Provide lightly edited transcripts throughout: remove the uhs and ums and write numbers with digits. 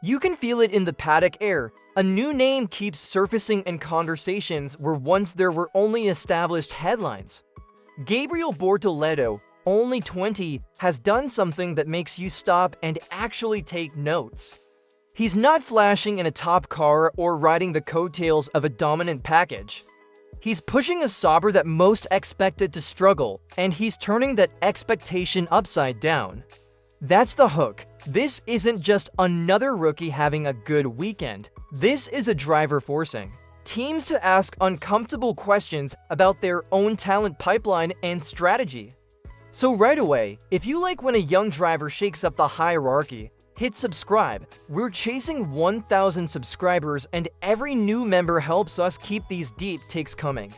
You can feel it in the paddock air. A new name keeps surfacing in conversations where once there were only established headlines. Gabriel Bortoleto, only 20, has done something that makes you stop and actually take notes. He's not flashing in a top car or riding the coattails of a dominant package. He's pushing a Sauber that most expected to struggle, and he's turning that expectation upside down. That's the hook. This isn't just another rookie having a good weekend. This is a driver forcing teams to ask uncomfortable questions about their own talent pipeline and strategy. So right away, if you like when a young driver shakes up the hierarchy, hit subscribe. We're chasing 1,000 subscribers, and every new member helps us keep these deep takes coming.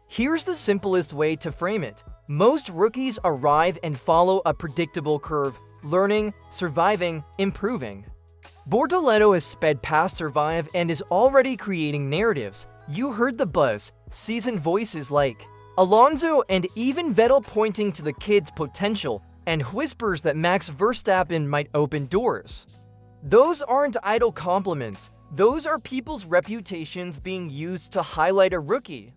Here's the simplest way to frame it. Most rookies arrive and follow a predictable curve: learning, surviving, improving. Bortoleto has sped past survive and is already creating narratives. You heard the buzz, seasoned voices like Alonso and even Vettel pointing to the kid's potential, and whispers that Max Verstappen might open doors. Those aren't idle compliments. Those are people's reputations being used to highlight a rookie.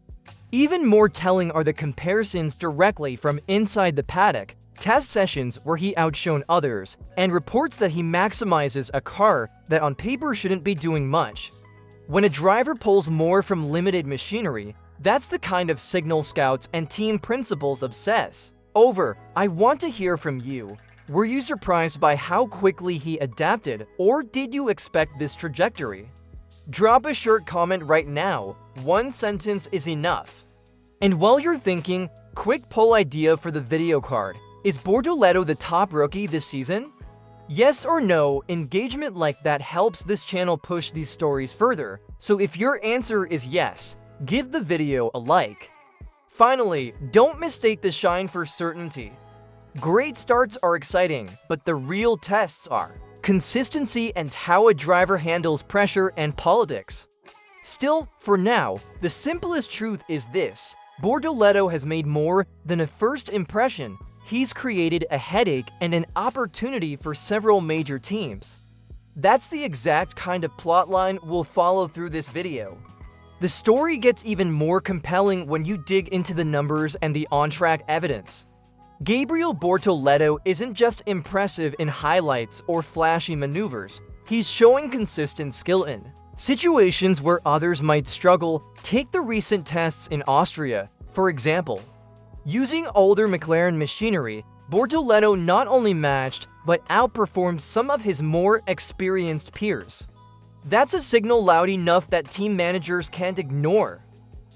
Even more telling are the comparisons directly from inside the paddock, test sessions where he outshone others, and reports that he maximizes a car that on paper shouldn't be doing much. When a driver pulls more from limited machinery, that's the kind of signal scouts and team principals obsess over. I want to hear from you. Were you surprised by how quickly he adapted, or did you expect this trajectory? Drop a short comment right now. One sentence is enough. And while you're thinking, quick poll idea for the video card. Is Bortoleto the top rookie this season? Yes or no, engagement like that helps this channel push these stories further. So if your answer is yes, give the video a like. Finally, don't mistake the shine for certainty. Great starts are exciting, but the real tests are consistency and how a driver handles pressure and politics. Still, for now, the simplest truth is this: Bortoleto has made more than a first impression. He's created a headache and an opportunity for several major teams. That's the exact kind of plotline we'll follow through this video. The story gets even more compelling when you dig into the numbers and the on-track evidence. Gabriel Bortoleto isn't just impressive in highlights or flashy maneuvers. He's showing consistent skill in situations where others might struggle. Take the recent tests in Austria, for example. Using older McLaren machinery, Bortoleto not only matched but outperformed some of his more experienced peers. That's a signal loud enough that team managers can't ignore.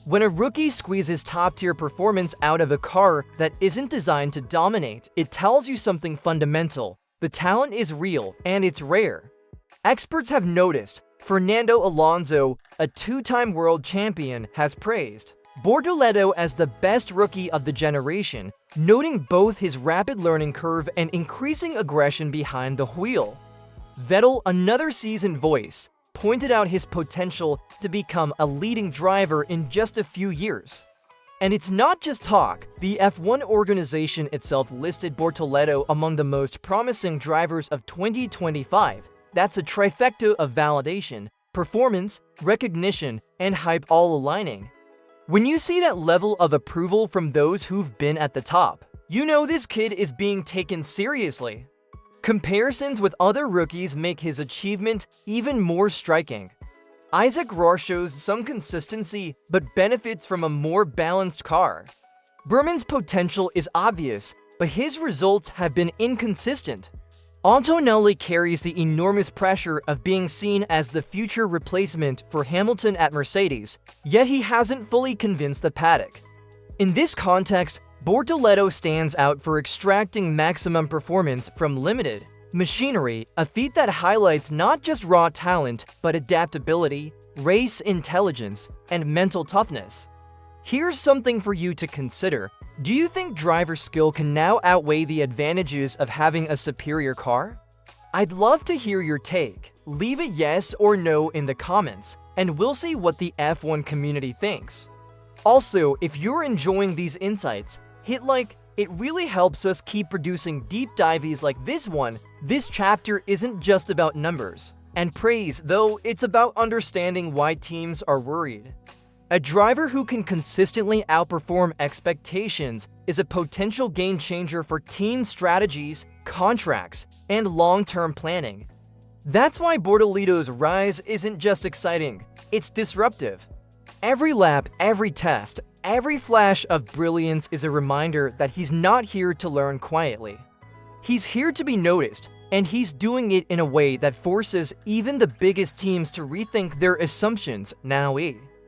When a rookie squeezes top-tier performance out of a car that isn't designed to dominate, it tells you something fundamental. The talent is real, and it's rare. Experts have noticed. Fernando Alonso, a two-time world champion, has praised Bortoleto as the best rookie of the generation, noting both his rapid learning curve and increasing aggression behind the wheel. Vettel, another seasoned voice, pointed out his potential to become a leading driver in just a few years. And it's not just talk. The F1 organization itself listed Bortoleto among the most promising drivers of 2025. That's a trifecta of validation, performance, recognition, and hype all aligning. When you see that level of approval from those who've been at the top, you know this kid is being taken seriously. Comparisons with other rookies make his achievement even more striking. Isaac Rohr shows some consistency but benefits from a more balanced car. Berman's potential is obvious, but his results have been inconsistent. Antonelli carries the enormous pressure of being seen as the future replacement for Hamilton at Mercedes, yet he hasn't fully convinced the paddock. In this context, Bortoleto stands out for extracting maximum performance from limited machinery, a feat that highlights not just raw talent, but adaptability, race intelligence, and mental toughness. Here's something for you to consider. Do you think driver skill can now outweigh the advantages of having a superior car? I'd love to hear your take. Leave a yes or no in the comments, and we'll see what the F1 community thinks. Also, if you're enjoying these insights, hit like. It really helps us keep producing deep dives like this one. This chapter isn't just about numbers. and praise, though it's about understanding why teams are worried. A driver who can consistently outperform expectations is a potential game changer for team strategies, contracts, and long-term planning. That's why Bortoleto's rise isn't just exciting, it's disruptive. Every lap, every test, every flash of brilliance is a reminder that he's not here to learn quietly. He's here to be noticed, and he's doing it in a way that forces even the biggest teams to rethink their assumptions now.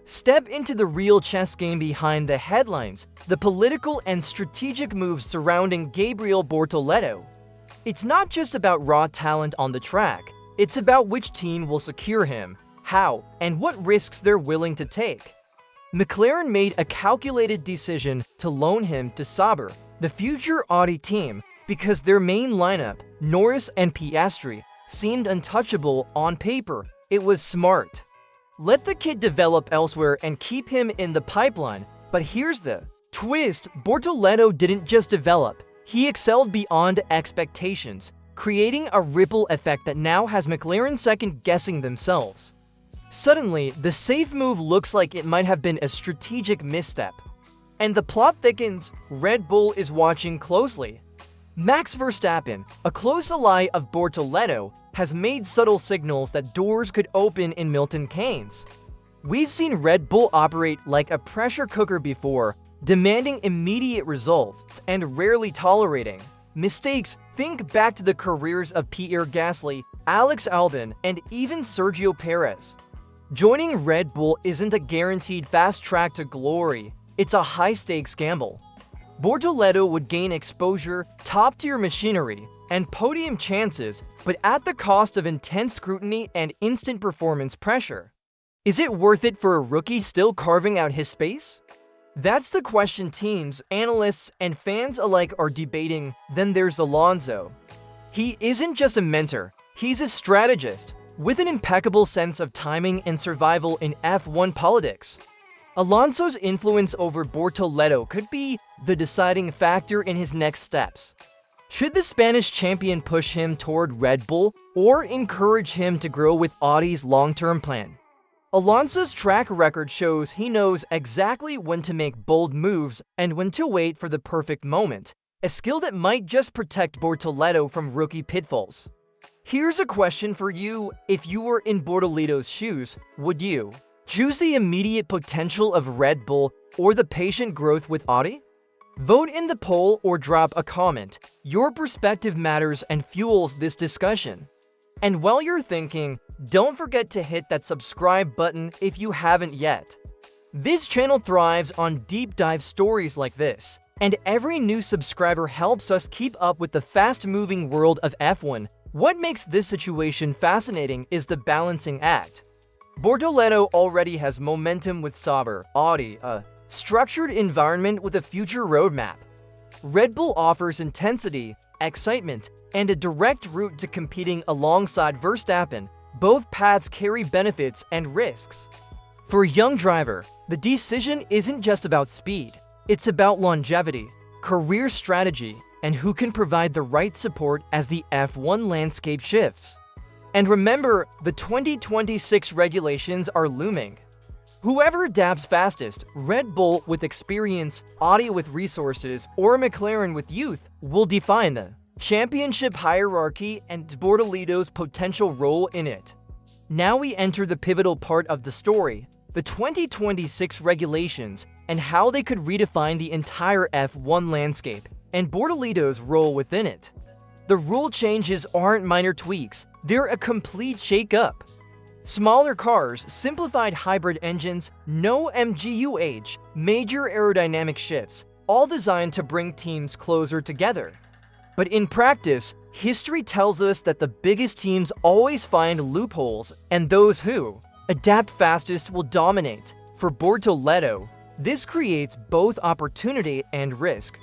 Step into the real chess game behind the headlines, the political and strategic moves surrounding Gabriel Bortoleto. It's not just about raw talent on the track, it's about which team will secure him, how, and what risks they're willing to take. McLaren made a calculated decision to loan him to Sauber, the future Audi team, because their main lineup, Norris and Piastri, seemed untouchable on paper. It was smart. Let the kid develop elsewhere and keep him in the pipeline. But here's the twist: Bortoleto didn't just develop, he excelled beyond expectations, creating a ripple effect that now has McLaren second-guessing themselves. Suddenly, the safe move looks like it might have been a strategic misstep. And the plot thickens. Red Bull is watching closely. Max Verstappen, a close ally of Bortoleto, has made subtle signals that doors could open in Milton Keynes. We've seen Red Bull operate like a pressure cooker before, demanding immediate results and rarely tolerating mistakes. Think back to the careers of Pierre Gasly, Alex Albon, and even Sergio Perez. Joining Red Bull isn't a guaranteed fast track to glory, it's a high-stakes gamble. Bortoleto would gain exposure, top-tier machinery, and podium chances, but at the cost of intense scrutiny and instant performance pressure. Is it worth it for a rookie still carving out his space? That's the question teams, analysts, and fans alike are debating. Then there's Alonso. He isn't just a mentor, he's a strategist, with an impeccable sense of timing and survival in F1 politics. Alonso's influence over Bortoleto could be the deciding factor in his next steps. Should the Spanish champion push him toward Red Bull or encourage him to grow with Audi's long-term plan? Alonso's track record shows he knows exactly when to make bold moves and when to wait for the perfect moment, a skill that might just protect Bortoleto from rookie pitfalls. Here's a question for you: if you were in Bortoleto's shoes, would you choose the immediate potential of Red Bull or the patient growth with Audi? Vote in the poll or drop a comment. Your perspective matters and fuels this discussion. And while you're thinking, don't forget to hit that subscribe button if you haven't yet. This channel thrives on deep dive stories like this, and every new subscriber helps us keep up with the fast-moving world of F1. What makes this situation fascinating is the balancing act. Bortoleto already has momentum with Sauber, Audi, a structured environment with a future roadmap. Red Bull offers intensity, excitement, and a direct route to competing alongside Verstappen. Both paths carry benefits and risks. For a young driver, the decision isn't just about speed. It's about longevity, career strategy, and who can provide the right support as the F1 landscape shifts. And remember, the 2026 regulations are looming. Whoever adapts fastest, Red Bull with experience, Audi with resources, or McLaren with youth, will define the championship hierarchy and Bortoleto's potential role in it. Now we enter the pivotal part of the story, the 2026 regulations and how they could redefine the entire F1 landscape and Bortoleto's role within it. The rule changes aren't minor tweaks, they're a complete shake-up. Smaller cars, simplified hybrid engines, no MGU-H, major aerodynamic shifts, all designed to bring teams closer together. But in practice, history tells us that the biggest teams always find loopholes, and those who adapt fastest will dominate. For Bortoleto, this creates both opportunity and risk.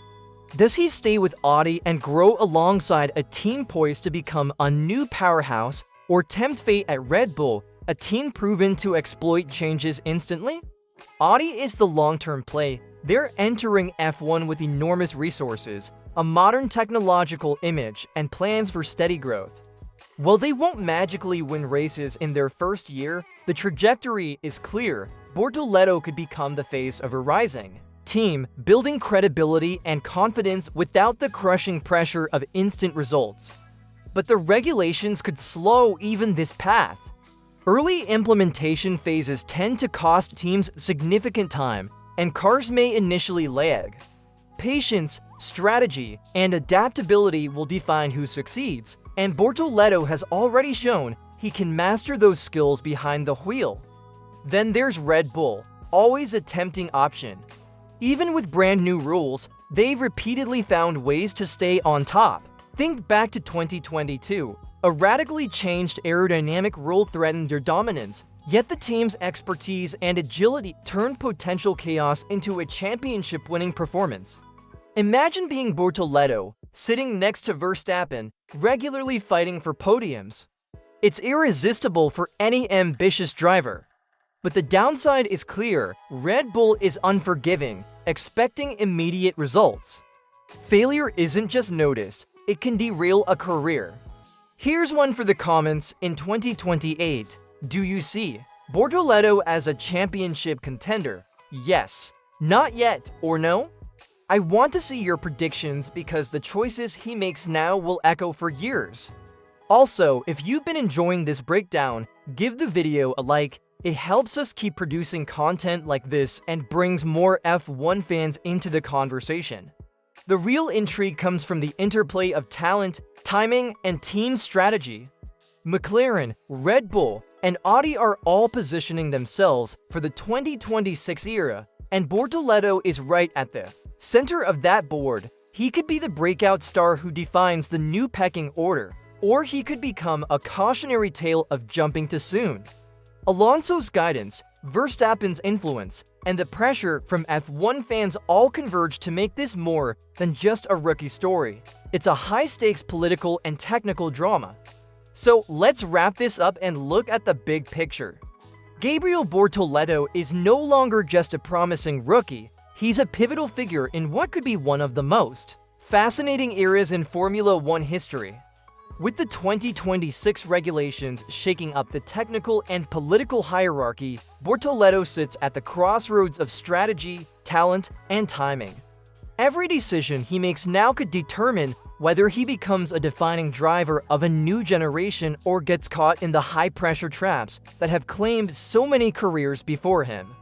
Does he stay with Audi and grow alongside a team poised to become a new powerhouse, or tempt fate at Red Bull, a team proven to exploit changes instantly? Audi is the long-term play. They're entering F1 with enormous resources, a modern technological image, and plans for steady growth. While they won't magically win races in their first year, the trajectory is clear. Bortoleto could become the face of a rising team, building credibility and confidence without the crushing pressure of instant results. But the regulations could slow even this path. Early implementation phases tend to cost teams significant time, and cars may initially lag. Patience, strategy, and adaptability will define who succeeds, and Bortoleto has already shown he can master those skills behind the wheel. Then there's Red Bull, always a tempting option. Even with brand new rules, they've repeatedly found ways to stay on top. Think back to 2022. A radically changed aerodynamic rule threatened their dominance, yet the team's expertise and agility turned potential chaos into a championship-winning performance. Imagine being Bortoleto, sitting next to Verstappen, regularly fighting for podiums. It's irresistible for any ambitious driver. But the downside is clear. Red Bull is unforgiving, expecting immediate results. Failure isn't just noticed, it can derail a career. Here's one for the comments. In 2028, do you see Bortoleto as a championship contender? Yes, not yet, or no? I want to see your predictions because the choices he makes now will echo for years. Also, if you've been enjoying this breakdown, give the video a like. It helps us keep producing content like this and brings more F1 fans into the conversation. The real intrigue comes from the interplay of talent, timing, and team strategy. McLaren, Red Bull, and Audi are all positioning themselves for the 2026 era, and Bortoleto is right at the center of that board. He could be the breakout star who defines the new pecking order, or he could become a cautionary tale of jumping too soon. Alonso's guidance, Verstappen's influence, and the pressure from F1 fans all converge to make this more than just a rookie story. It's a high-stakes political and technical drama. So let's wrap this up and look at the big picture. Gabriel Bortoleto is no longer just a promising rookie. He's a pivotal figure in what could be one of the most fascinating eras in Formula One history. With the 2026 regulations shaking up the technical and political hierarchy, Bortoleto sits at the crossroads of strategy, talent, and timing. Every decision he makes now could determine whether he becomes a defining driver of a new generation or gets caught in the high-pressure traps that have claimed so many careers before him.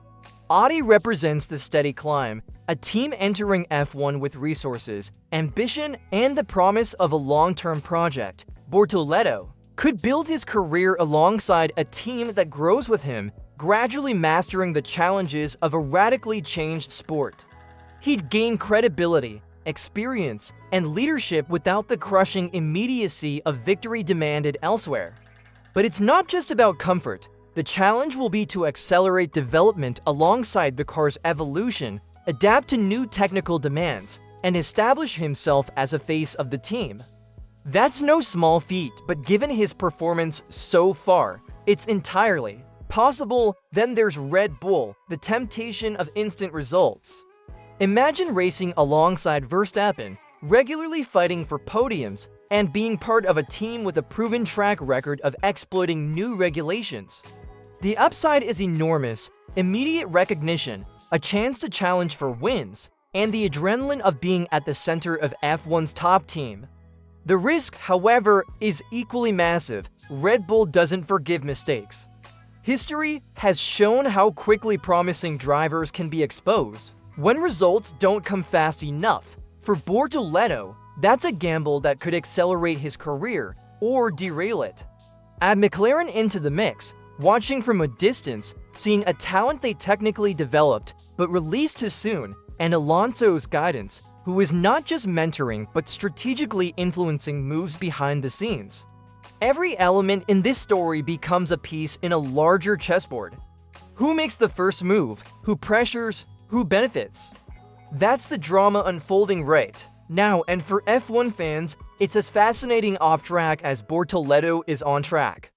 Audi represents the steady climb, a team entering F1 with resources, ambition, and the promise of a long-term project. Bortoleto could build his career alongside a team that grows with him, gradually mastering the challenges of a radically changed sport. He'd gain credibility, experience, and leadership without the crushing immediacy of victory demanded elsewhere. But it's not just about comfort. The challenge will be to accelerate development alongside the car's evolution, adapt to new technical demands, and establish himself as a face of the team. That's no small feat, but given his performance so far, it's entirely possible. Then there's Red Bull, the temptation of instant results. Imagine racing alongside Verstappen, regularly fighting for podiums, and being part of a team with a proven track record of exploiting new regulations. The upside is enormous: immediate recognition, a chance to challenge for wins, and the adrenaline of being at the center of F1's top team. The risk, however, is equally massive. Red Bull doesn't forgive mistakes. History has shown how quickly promising drivers can be exposed when results don't come fast enough. For Bortoleto, that's a gamble that could accelerate his career or derail it. Add McLaren into the mix, watching from a distance, seeing a talent they technically developed but released too soon, and Alonso's guidance, who is not just mentoring but strategically influencing moves behind the scenes. Every element in this story becomes a piece in a larger chessboard. Who makes the first move? Who pressures? Who benefits? That's the drama unfolding right now, and for F1 fans, it's as fascinating off-track as Bortoleto is on track.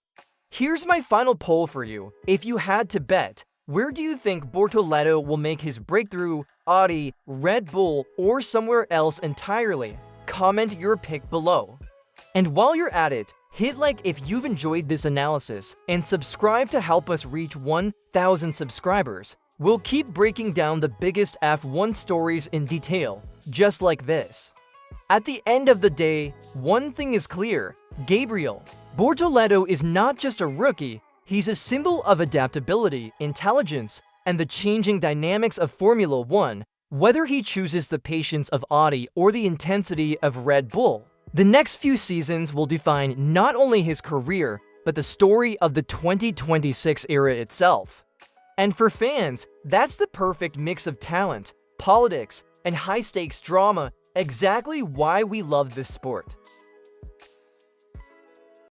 Here's my final poll for you. If you had to bet, where do you think Bortoleto will make his breakthrough? Audi, Red Bull, or somewhere else entirely? Comment your pick below. And while you're at it, Hit like if you've enjoyed this analysis, and subscribe to help us reach 1,000 subscribers. We'll keep breaking down the biggest F1 stories in detail, just like this. At the end of the day, one thing is clear: Gabriel Bortoleto is not just a rookie, he's a symbol of adaptability, intelligence, and the changing dynamics of Formula One. Whether he chooses the patience of Audi or the intensity of Red Bull, the next few seasons will define not only his career, but the story of the 2026 era itself. And for fans, that's the perfect mix of talent, politics, and high-stakes drama, exactly why we love this sport.